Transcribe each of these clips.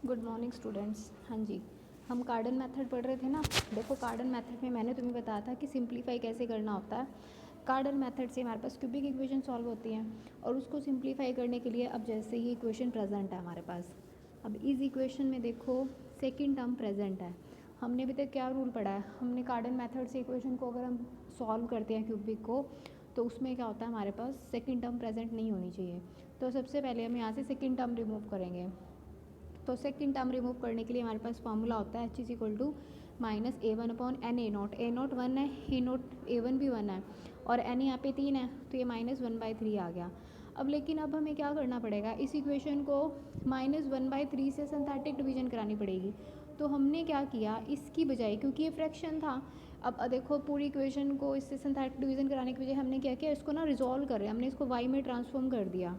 Good morning students. हाँ जी, हम कार्डन मेथड पढ़ रहे थे ना। देखो कार्डन मेथड में मैंने तुम्हें बताया था कि सिंप्लीफाई कैसे करना होता है। कार्डन मेथड से हमारे पास क्यूबिक इक्वेशन सॉल्व होती हैं और उसको सिंप्लीफाई करने के लिए अब जैसे ही इक्वेशन प्रेजेंट है हमारे पास, अब इस इक्वेशन में देखो सेकेंड टर्म प्रेजेंट है। हमने अभी तक क्या रूल पढ़ा है, हमने कार्डन मेथड से इक्वेशन को अगर हम सॉल्व करते हैं क्यूबिक को, तो उसमें क्या होता है हमारे पास सेकेंड टर्म प्रेजेंट नहीं होनी चाहिए। तो सबसे पहले हम यहाँ से सेकेंड टर्म रिमूव करेंगे। तो सेकेंड टर्म रिमूव करने के लिए हमारे पास फॉर्मूला होता है h is equal to -a1/n a0 1 है, a1 भी 1 है और n यहाँ पे 3 है, तो ये -1/3 आ गया। अब लेकिन अब हमें क्या करना पड़ेगा, इस इक्वेशन को -1/3 से सिंथेटिक डिवीजन करानी पड़ेगी। तो हमने क्या किया, इसकी बजाय, क्योंकि ये फ्रैक्शन था, अब देखो पूरी इक्वेशन को इससे सिंथेटिक डिवीजन कराने की बजाय हमने क्या किया, इसको ना रिजॉल्व कर रहे हैं, हमने इसको y में ट्रांसफॉर्म कर दिया।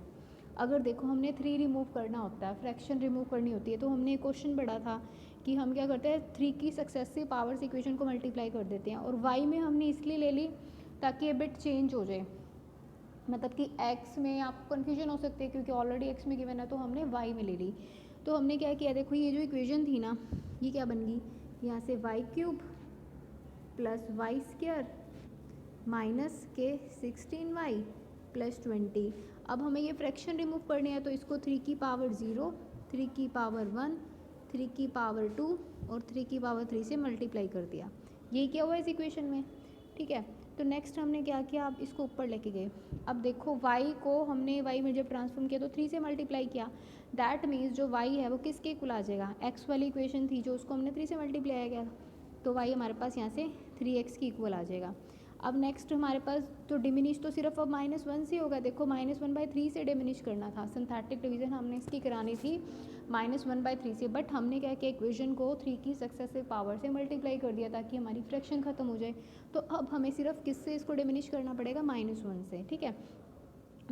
अगर देखो हमने 3 रिमूव करना होता है, फ्रैक्शन रिमूव करनी होती है, तो हमने एक क्वेश्चन पढ़ा था कि हम क्या करते हैं 3 की सक्सेसिव पावर्स इक्वेशन को मल्टीप्लाई कर देते हैं, और y में हमने इसलिए ले ली ताकि ये बिट चेंज हो जाए, मतलब कि x में आपको कन्फ्यूजन हो सकती है क्योंकि ऑलरेडी x में गिवन है, तो हमने y में ले ली। तो हमने क्या किया, देखो ये जो इक्वेशन थी ना, ये क्या बन गई, यहाँ से y³ प्लस y² माइनस के 16y प्लस 20। अब हमें ये फ्रैक्शन रिमूव करनी है, तो इसको 3 की पावर 0, 3 की पावर 1, 3 की पावर 2 और 3 की पावर 3 से मल्टीप्लाई कर दिया। यही क्या हुआ इस इक्वेशन में, ठीक है। तो नेक्स्ट हमने क्या किया, अब इसको ऊपर लेके गए। अब देखो y को हमने y में जब ट्रांसफॉर्म किया तो 3 से मल्टीप्लाई किया, दैट मीन्स जो y है वो किसके इक्वल आ जाएगा, x वाली इक्वेशन थी जो उसको हमने 3 से मल्टीप्लाई किया, तो y हमारे पास यहाँ से 3x की इक्वल आ जाएगा। अब नेक्स्ट हमारे पास तो डिमिनिश तो सिर्फ अब -1 से होगा, देखो -1/3 से डिमिनिश करना था, सिंथेटिक डिवीजन हमने इसकी करानी थी -1/3 से, बट हमने क्या किया, इक्वेशन को 3 की सक्सेसिव पावर से मल्टीप्लाई कर दिया ताकि हमारी फ्रैक्शन खत्म हो जाए। तो अब हमें सिर्फ किससे इसको डिमिनिश करना पड़ेगा, -1 से, ठीक है।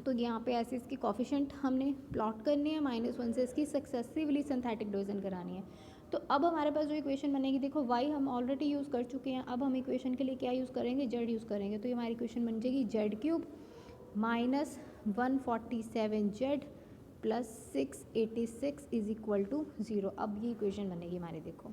तो यहाँ पे ऐसे इसकी कॉफिशेंट हमने प्लॉट करनी है, -1 से इसकी सक्सेसिवली सिंथेटिक डिवीजन करानी है। तो अब हमारे पास जो इक्वेशन बनेगी, देखो y हम ऑलरेडी यूज़ कर चुके हैं, अब हम इक्वेशन के लिए क्या यूज़ करेंगे, z यूज़ करेंगे। तो ये हमारी इक्वेशन बन जाएगी z³ -147z plus 686 is equal to 0। अब ये इक्वेशन बनेगी हमारी, देखो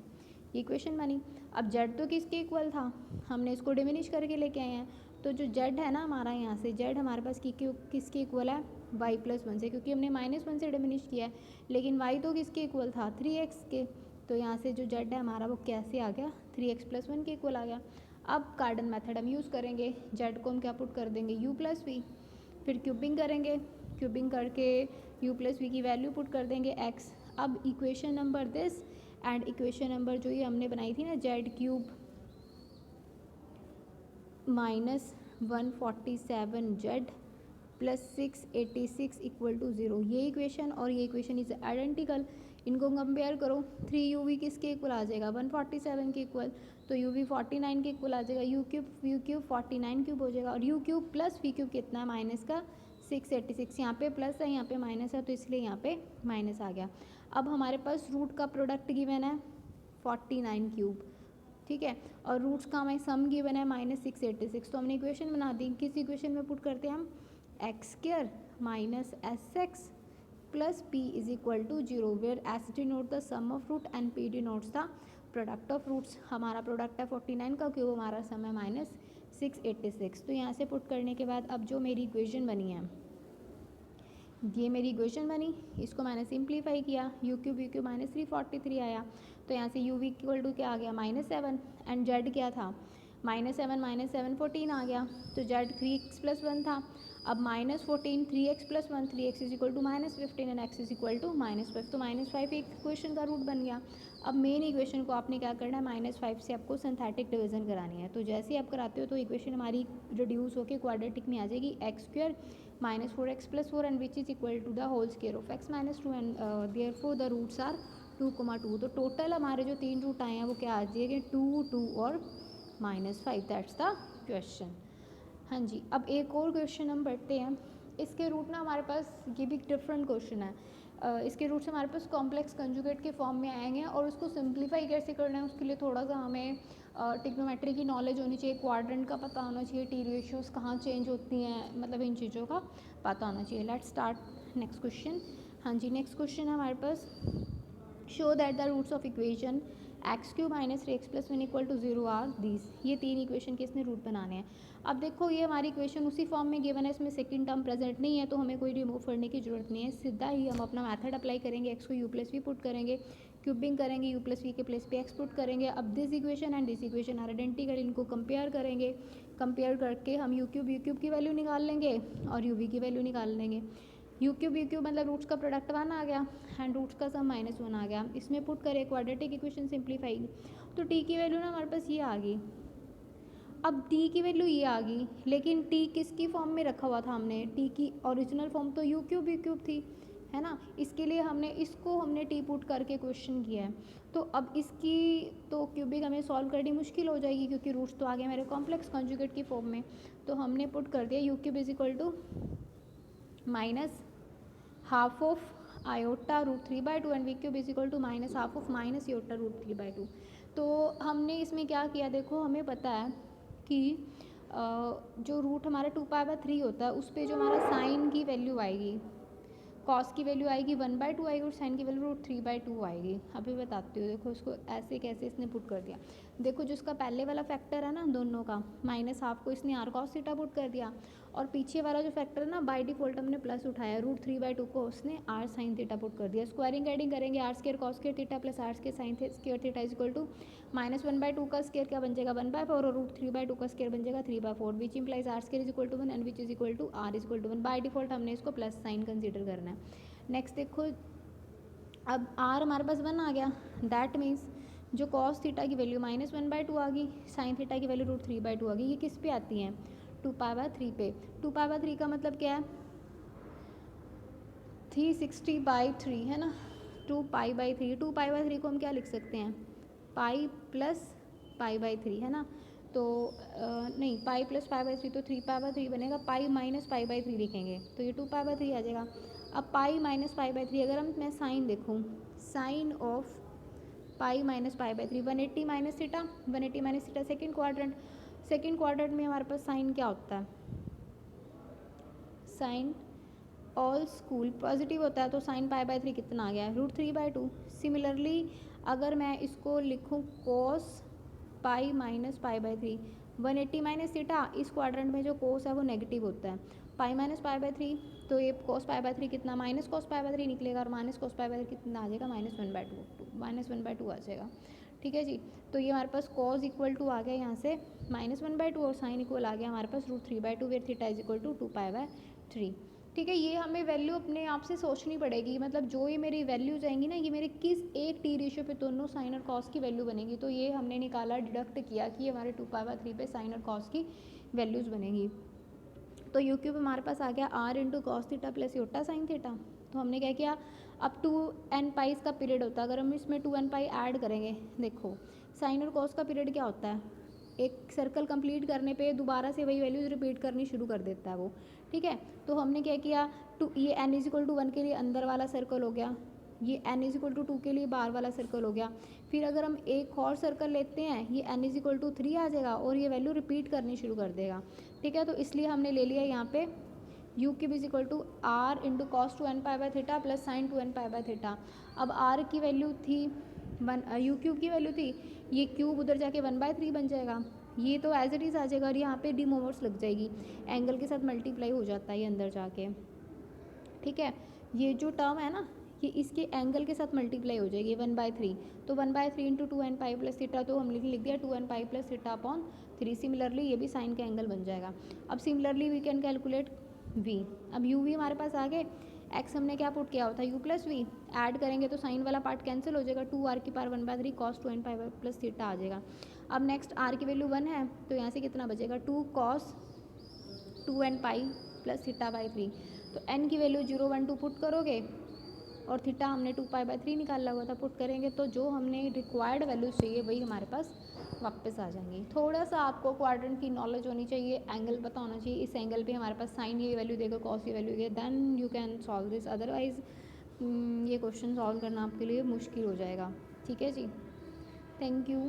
ये इक्वेशन बनी। अब z तो किसके इक्वल था, हमने इसको डिमिनिश करके लेके आए हैं, तो जो z है ना हमारा, यहाँ से z हमारे पास किसके इक्वल है, y+1 से, क्योंकि हमने -1 से डिमिनिश किया है, लेकिन y तो किसके इक्वल था, 3x के। तो यहाँ से जो z है हमारा वो कैसे आ गया, 3x+1 के इक्वल आ गया। अब कार्डन मेथड हम यूज़ करेंगे, z को हम क्या पुट कर देंगे, u+v, फिर क्यूबिंग करेंगे, क्यूबिंग करके u+v की वैल्यू पुट कर देंगे x। अब equation number this and equation number जो ये हमने बनाई थी ना, z³ -147z plus 686 equal to 0, ये इक्वेशन और ये इक्वेशन इज आइडेंटिकल। इनको कंपेयर करो, 3uv किसके इक्वल आ जाएगा, 147 के इक्वल, तो uv 49 के इक्वल आ जाएगा, u³ 49 क्यूब हो जाएगा, और u³ प्लस v³ कितना है, माइनस का 686, यहाँ पे प्लस है यहाँ पे माइनस है, तो इसलिए यहाँ पे माइनस आ गया। अब हमारे पास रूट का प्रोडक्ट गिवन है 49 क्यूब, ठीक है, और रूट्स का हमें सम गिवन है -686, तो हमने इक्वेशन बना दी। किस इक्वेशन में पुट करते हैं हम, x² minus sx plus p is equal to 0, where s denote the sum of root and p denotes the product of roots. हमारा प्रोडक्ट है 49 का, क्यों हमारा सम है -686। तो यहाँ से पुट करने के बाद अब जो मेरी इक्वेशन बनी है, ये मेरी इक्वेशन बनी, इसको मैंने सिंप्लीफाई किया, u³ -343 आया, तो यहाँ से uv इक्वल टू क्या आ गया, -7, एंड z क्या था, -7 14 आ गया, तो z 3x+1 था। अब -14 3x+1, 3x is equal to -15 and x is equal to -5, तो -5 एक इक्वेशन का रूट बन गया। अब मेन इक्वेशन को आपने क्या करना है, -5 से आपको सिंथेटिक डिवीजन करानी है, तो जैसे ही आप कराते हो तो इक्वेशन हमारी रिड्यूस होकर क्वाड्रेटिक में आ जाएगी, x² -4x+4 and which is equal to the whole square of x -2 and therefore the roots are 2,2। तो टोटल हमारे जो 3 रूट आए हैं वो क्या आ जाएंगे, 2, 2 और -5, दैट्स द क्वेश्चन। हाँ जी, अब एक और क्वेश्चन हम पढ़ते हैं। इसके रूट ना हमारे पास, ये भी डिफरेंट क्वेश्चन है, इसके रूट्स हमारे पास कॉम्प्लेक्स कंजुगेट के फॉर्म में आएंगे, और उसको सिंप्लीफाई कैसे करना है उसके लिए थोड़ा सा हमें टिग्नोमेट्री की नॉलेज होनी चाहिए, क्वाड्रेंट का पता होना चाहिए, टी रेशियोज़ कहाँ चेंज होती हैं, मतलब इन चीज़ों का पता होना चाहिए। Let's start next question. हाँ जी, नेक्स्ट क्वेश्चन है हमारे पास, show that the roots of equation x cube minus 3x plus 1 equal to 0 are these. ये 3 इक्वेशन के इसने रूट बनाने हैं। अब देखो ये हमारी इक्वेशन उसी फॉर्म में गिवन है, इसमें सेकंड टर्म प्रेजेंट नहीं है, तो हमें कोई रिमूव करने की जरूरत नहीं है, सीधा ही हम अपना मेथड अप्लाई करेंगे, एक्स को यू प्लस वी पुट करेंगे, क्यूबिंग करेंगे, यू प्लस वी के प्लेस पे एक्स पुट करेंगे। अब this equation and this equation are identical, इनको कंपेयर करेंगे, कंपेयर करके हम यू क्यूब की वैल्यू निकाल लेंगे और यू वी की वैल्यू निकाल लेंगे। यू क्यूब मतलब रूट्स का प्रोडक्ट 1 आ गया एंड रूट्स का सम -1 आ गया, इसमें पुट करें क्वाड्रेटिक इक्वेशन सिंप्लीफाई, तो टी की वैल्यू ना हमारे पास ये आ गई। अब टी की वैल्यू ये आ गई, लेकिन टी किसकी फॉर्म में रखा हुआ था हमने, टी की ओरिजिनल फॉर्म तो यू क्यूब थी, है ना, इसके लिए हमने टी पुट करके क्वेश्चन किया है। तो अब इसकी तो क्यूबिक हमें सॉल्व करनी मुश्किल हो जाएगी क्योंकि रूट्स तो आ गए मेरे कॉम्प्लेक्स कॉन्जुगेट की फॉर्म में, तो हमने पुट कर दिया u cube is equal to minus half of iota root 3/2 and v cube is equal to minus half of minus iota root 3/2। तो हमने इसमें क्या किया, देखो हमें पता है कि जो रूट हमारा 2π/3 होता है उस पर जो हमारा साइन की वैल्यू आएगी, कॉस की वैल्यू आएगी 1/2 आएगी और साइन की वैल्यू रूट 3/2 आएगी। अभी बताती हूँ, देखो इसको ऐसे कैसे इसने पुट कर दिया। देखो जो इसका पहले वाला फैक्टर है ना दोनों का, माइनस हाफ को इसने आर कॉस थीटा पुट कर दिया, और पीछे वाला जो फैक्टर है ना बाय डिफॉल्ट हमने प्लस उठाया, रूट 3/2 को उसने आर साइन थीटा पुट कर दिया। स्क्वायरिंग एडिंग करेंगे, r square cos square theta plus r square sine square theta is equal to -1/2 का स्क्वायर क्या बन जाएगा 1/4 और रूट 3/2 का स्क्वायर बन जाएगा 3/4, which implies r square is equal to 1 and which is equal to r is equal to 1। By default हमने इसको प्लस साइन कंसीडर करना है। नेक्स्ट देखो अब आर हमारे पास 1 आ गया, दैट मीन्स जो कॉस थीटा की वैल्यू -1/2 आ गई, साइन थीटा की वैल्यू रूट 3/2 आ गई, ये किस पे आती हैं 2π/3 पे। 2π/3 का मतलब क्या है 360/3 है ना, 2π/3, 2π/3 को हम क्या लिख सकते हैं पाई प्लस π/3 है ना, तो नहीं पाई प्लस π/3 तो 3π/3 बनेगा, पाई माइनस π/3 लिखेंगे तो ये 2π/3 आ जाएगा। अब पाई माइनस π/3 अगर मैं साइन देखूँ, sine of pi minus π/3 180 minus theta, 180 minus theta second quadrant में हमारे पास साइन क्या होता है, साइन ऑल स्कूल पॉजिटिव होता है, तो साइन π/3 कितना आ गया है रूट 3/2। सिमिलरली अगर मैं इसको लिखूँ cos pi minus π/3, 180 minus theta, इस क्वाड्रेंट में जो कोस है वो नेगेटिव होता है, पाई माइनस π/3 तो ये कॉस π/3 कितना माइनस कॉस π/3 निकलेगा और माइनस कॉस π/3 कितना आ जाएगा -1/2 आ जाएगा। ठीक है जी, तो ये हमारे पास कॉस इक्वल टू आ गया यहाँ से -1/2 और साइन इक्वल आ गया हमारे पास root 3/2 where theta is equal to 2π/3। ठीक है, ये हमें वैल्यू अपने आप से सोचनी पड़ेगी, मतलब जो ये मेरी वैल्यूज आएंगी ना ये मेरे किस एक टी रेशियो पे दोनों साइन और कॉस की वैल्यू बनेगी, तो ये हमने निकाला डिडक्ट किया कि हमारे 2π/3 पे साइन और कॉस की वैल्यूज़ बनेगी। तो यू क्यूब हमारे पास आ गया r into cos theta plus Yotta sine theta. तो हमने क्या किया, अब 2n पाई इसका पीरियड होता है, अगर हम इसमें 2n पाई ऐड करेंगे, देखो साइन और कॉस का पीरियड क्या होता है, एक सर्कल कंप्लीट करने पे दोबारा से वही वैल्यूज रिपीट करनी शुरू कर देता है वो। ठीक है, तो हमने क्या किया, ये n इज इक्वल टू 1 के लिए अंदर वाला सर्कल हो गया, ये n इज इक्वल टू 2 के लिए बाहर वाला सर्कल हो गया। फिर अगर हम एक और सर्कल लेते हैं, ये n इज इक्वल टू 3 आ जाएगा और ये वैल्यू रिपीट करनी शुरू कर देगा। ठीक है, तो इसलिए हमने ले लिया यहाँ पे u cube is equal to r into cos 2n π/थीटा प्लस साइन 2n π/थीटा। अब आर की वैल्यू थी यू क्यूब की वैल्यू थी, ये क्यूब उधर जाके 1/3 बन जाएगा, ये तो एज इट इज़ आ जाएगा और यहाँ पे डी मोवर्स लग जाएगी, एंगल के साथ मल्टीप्लाई हो जाता है ये अंदर जाके। ठीक है, ये जो टर्म है ना ये इसके एंगल के साथ मल्टीप्लाई हो जाएगी 1/3, तो 1/3 इंटू 2n π प्लस थीटा, तो हमने लिख दिया 2n π plus theta upon 3। Similarly ये भी साइन का एंगल बन जाएगा। अब similarly we can calculate v, अब u v हमारे पास आ गए, x हमने क्या पुट किया होता है u प्लस वी, ऐड करेंगे तो साइन वाला पार्ट कैंसिल हो जाएगा, 2r की power 1/3 cos 2n π plus theta आ जाएगा। अब नेक्स्ट r की वैल्यू 1 है तो यहाँ से कितना बचेगा 2 cos 2n π plus theta by 3, तो n की वैल्यू 0 1 2 पुट करोगे और थीटा हमने 2π/3 निकाला हुआ था, पुट करेंगे तो जो हमने रिक्वायर्ड वैल्यूज चाहिए वही हमारे पास वापस आ जाएंगी। थोड़ा सा आपको क्वाड्रेंट की नॉलेज होनी चाहिए, एंगल पता होना चाहिए, इस एंगल पे हमारे पास साइन ये वैल्यू देगा, कॉस ये वैल्यू देगा, then you can solve this, otherwise ये क्वेश्चन सॉल्व करना आपके लिए मुश्किल हो जाएगा। ठीक है जी, थैंक यू।